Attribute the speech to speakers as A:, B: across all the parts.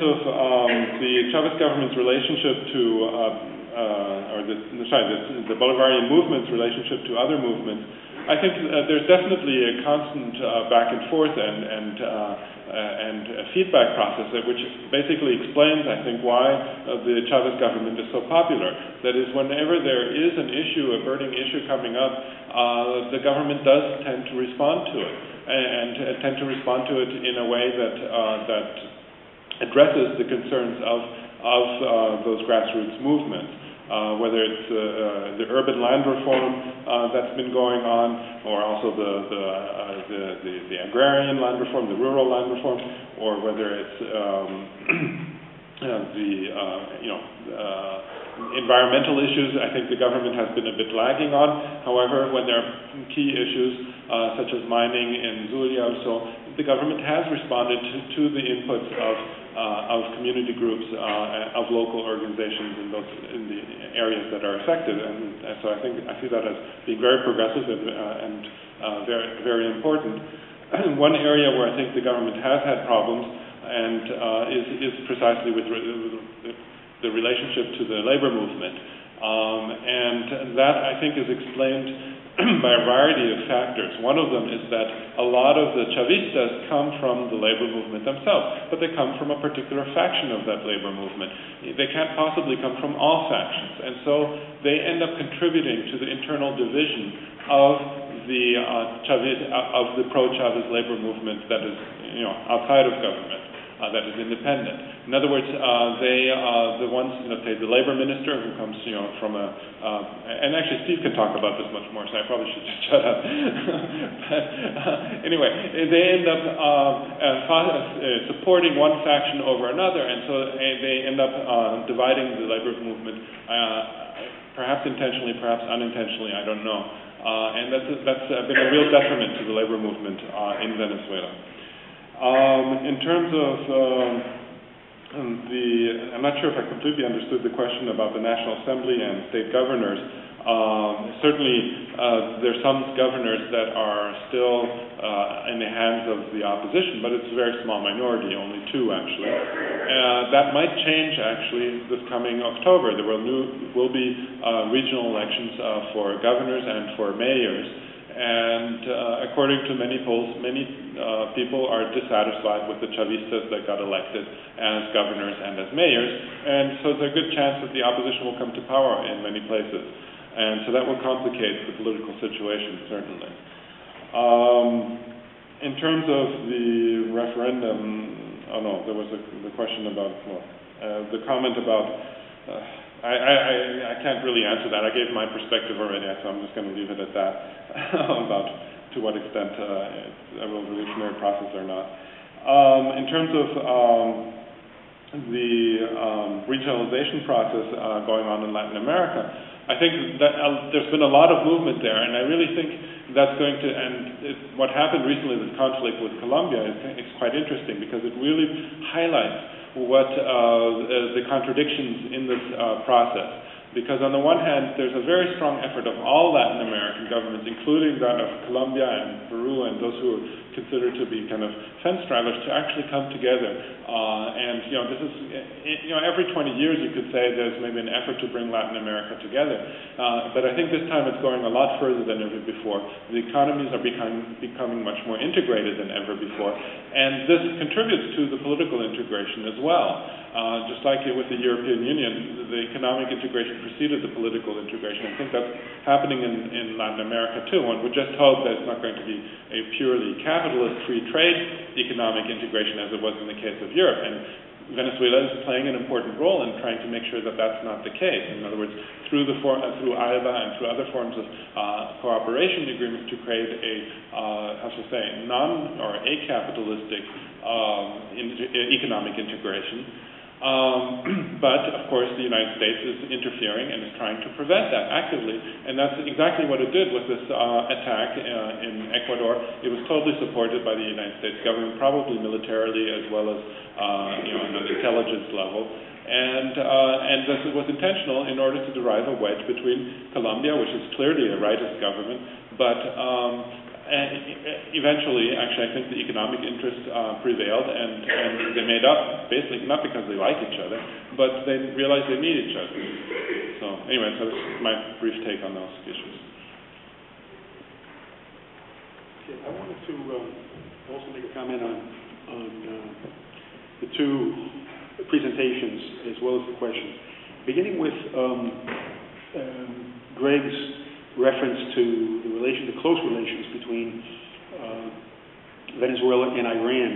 A: of the Chavez government's relationship to, the Bolivarian movement's relationship to other movements, I think there's definitely a constant back and forth and a feedback process which basically explains, I think, why the Chavez government is so popular. That is, whenever there is an issue, a burning issue coming up, the government does tend to respond to it, and tend to respond to it in a way that addresses the concerns of those grassroots movements. Whether it's the urban land reform that's been going on, or also the agrarian land reform, the rural land reform, or whether it's environmental issues. I think the government has been a bit lagging on. However, when there are key issues such as mining in Zulia or so, the government has responded to the inputs of community groups, of local organizations in the areas that are affected, and so I see that as being very progressive and very, very important. One area where I think the government has had problems and is precisely with the relationship to the labor movement, and that I think is explained by a variety of factors. One of them is that a lot of the Chavistas come from the labor movement themselves, but they come from a particular faction of that labor movement. They can't possibly come from all factions, and so they end up contributing to the internal division of the pro-Chavez labor movement that is, outside of government. That is independent. In other words, the ones, say the labor minister who comes, from and actually Steve can talk about this much more, so I probably should just shut up. But anyway, they end up supporting one faction over another, and so they end up dividing the labor movement, perhaps intentionally, perhaps unintentionally, I don't know. And that's been a real detriment to the labor movement in Venezuela. In terms of I'm not sure if I completely understood the question about the National Assembly and state governors. Certainly, there's some governors that are still in the hands of the opposition, but it's a very small minority, only 2 actually. That might change actually this coming October. There will be regional elections for governors and for mayors. And according to many polls, many people are dissatisfied with the Chavistas that got elected as governors and as mayors, and so there's a good chance that the opposition will come to power in many places, and so that will complicate the political situation, certainly. In terms of the referendum, there was the question about, the comment about, I can't really answer that. I gave my perspective already, so I'm just going to leave it at that, about to what extent it's a revolutionary process or not. In terms of the regionalization process going on in Latin America, I think that there's been a lot of movement there, and I really think that's going to, what happened recently, this conflict with Colombia, is quite interesting because it really highlights what the contradictions in this process. Because on the one hand, there's a very strong effort of all Latin American governments, including that of Colombia and Peru and those who are considered to be kind of fence drivers, to actually come together. And this is, every 20 years you could say there's maybe an effort to bring Latin America together. But I think this time it's going a lot further than ever before. The economies are becoming much more integrated than ever before. And this contributes to the political integration as well. Just like with the European Union, the economic integration preceded the political integration. I think that's happening in Latin America too. One would just hope that it's not going to be a purely capitalist free trade economic integration as it was in the case of Europe. And Venezuela is playing an important role in trying to make sure that that's not the case. In other words, through ALBA and through other forms of cooperation agreements to create a, a-capitalistic economic integration. But, of course, the United States is interfering and is trying to prevent that actively. And that's exactly what it did with this attack in Ecuador. It was totally supported by the United States government, probably militarily as well as on an intelligence level. And this was intentional in order to derive a wedge between Colombia, which is clearly a rightist government, but eventually, actually, I think the economic interest prevailed, and they made up, basically, not because they like each other, but they realized they need each other. So anyway, so this is my brief take on those issues.
B: Okay, I wanted to also make a comment on the two presentations as well as the questions. Beginning with Greg's reference to the close relations between Venezuela and Iran.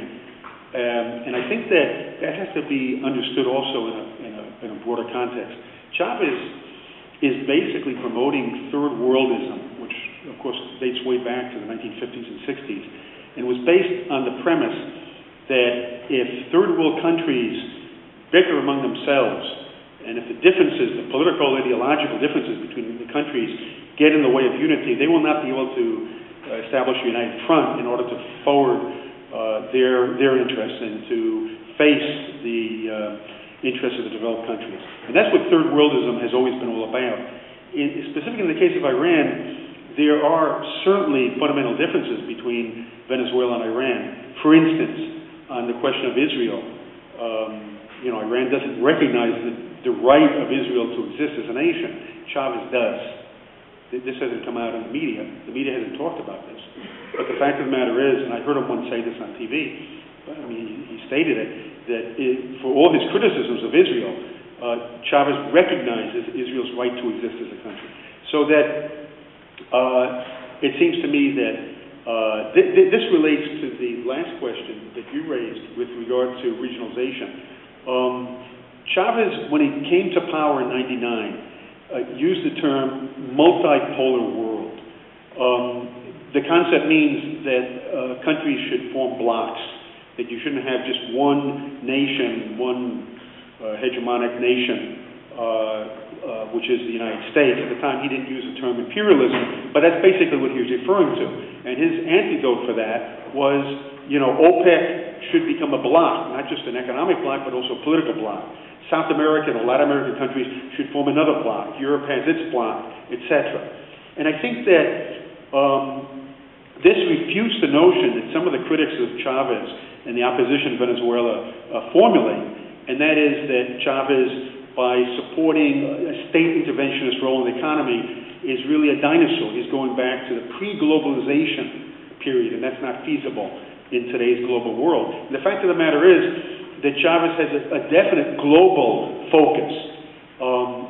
B: And I think that has to be understood also in a broader context. Chavez is basically promoting third worldism, which of course dates way back to the 1950s and 60s, and was based on the premise that if third world countries bicker among themselves, and if the differences, the political, ideological differences between the countries get in the way of unity, they will not be able to establish a united front in order to forward their interests and to face the interests of the developed countries. And that's what third worldism has always been all about. Specifically in the case of Iran, there are certainly fundamental differences between Venezuela and Iran. For instance, on the question of Israel, Iran doesn't recognize the right of Israel to exist as a nation. Chavez does. This hasn't come out in the media. The media hasn't talked about this. But the fact of the matter is, and I heard him once say this on TV, he stated it, that for all his criticisms of Israel, Chavez recognizes Israel's right to exist as a country. So that it seems to me that this relates to the last question that you raised with regard to regionalization. Chavez, when he came to power in '99, used the term multipolar world. The concept means that countries should form blocs, that you shouldn't have just one nation, one hegemonic nation, which is the United States. At the time, he didn't use the term imperialism, but that's basically what he was referring to. And his antidote for that was, OPEC should become a bloc, not just an economic bloc, but also a political bloc. South American or Latin American countries should form another bloc. Europe has its bloc, etc. And I think that this refutes the notion that some of the critics of Chavez and the opposition of Venezuela formulate, and that is that Chavez, by supporting a state interventionist role in the economy, is really a dinosaur. He's going back to the pre-globalization period, and that's not feasible in today's global world. And the fact of the matter is that Chavez has a definite global focus,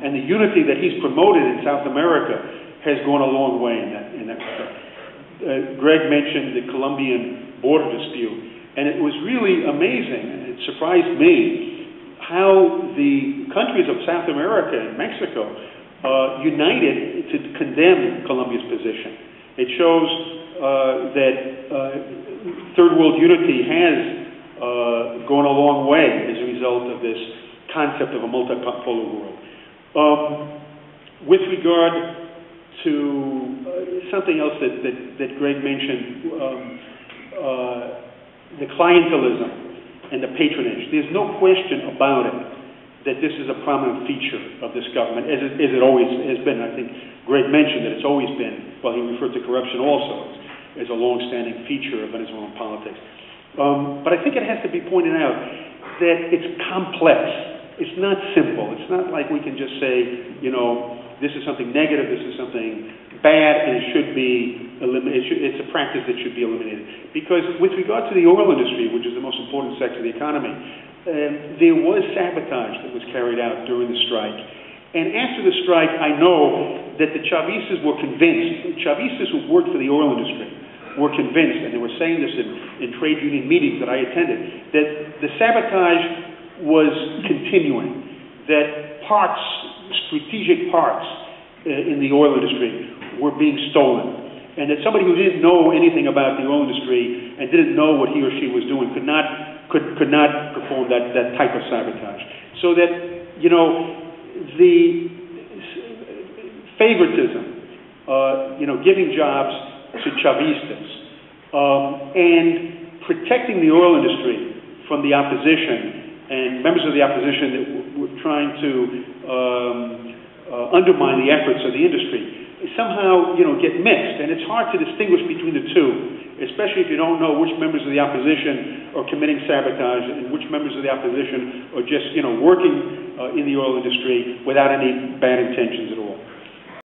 B: and the unity that he's promoted in South America has gone a long way in that respect. Greg mentioned the Colombian border dispute, and it was really amazing, and it surprised me, how the countries of South America and Mexico united to condemn Colombia's position. It shows that third world unity has gone a long way as a result of this concept of a multipolar world. With regard to something else that Greg mentioned, the clientelism and the patronage. There's no question about it that this is a prominent feature of this government, as it always has been. I think Greg mentioned that it's always been, well, he referred to corruption also as a long-standing feature of Venezuelan politics. But I think it has to be pointed out that it's complex. It's not simple. It's not like we can just say, this is something negative, this is something bad, and it should be eliminated. It's a practice that should be eliminated. Because with regard to the oil industry, which is the most important sector of the economy, there was sabotage that was carried out during the strike. And after the strike, I know that the Chavistas were convinced, Chavistas who worked for the oil industry were convinced, and they were saying this in trade union meetings that I attended, that the sabotage was continuing, that strategic parts in the oil industry were being stolen, and that somebody who didn't know anything about the oil industry and didn't know what he or she was doing could not perform that type of sabotage. So that, the favoritism, giving jobs to Chavistas, and protecting the oil industry from the opposition and members of the opposition that were trying to undermine the efforts of the industry, somehow, get mixed, and it's hard to distinguish between the two, especially if you don't know which members of the opposition are committing sabotage and which members of the opposition are just, working in the oil industry without any bad intentions at all.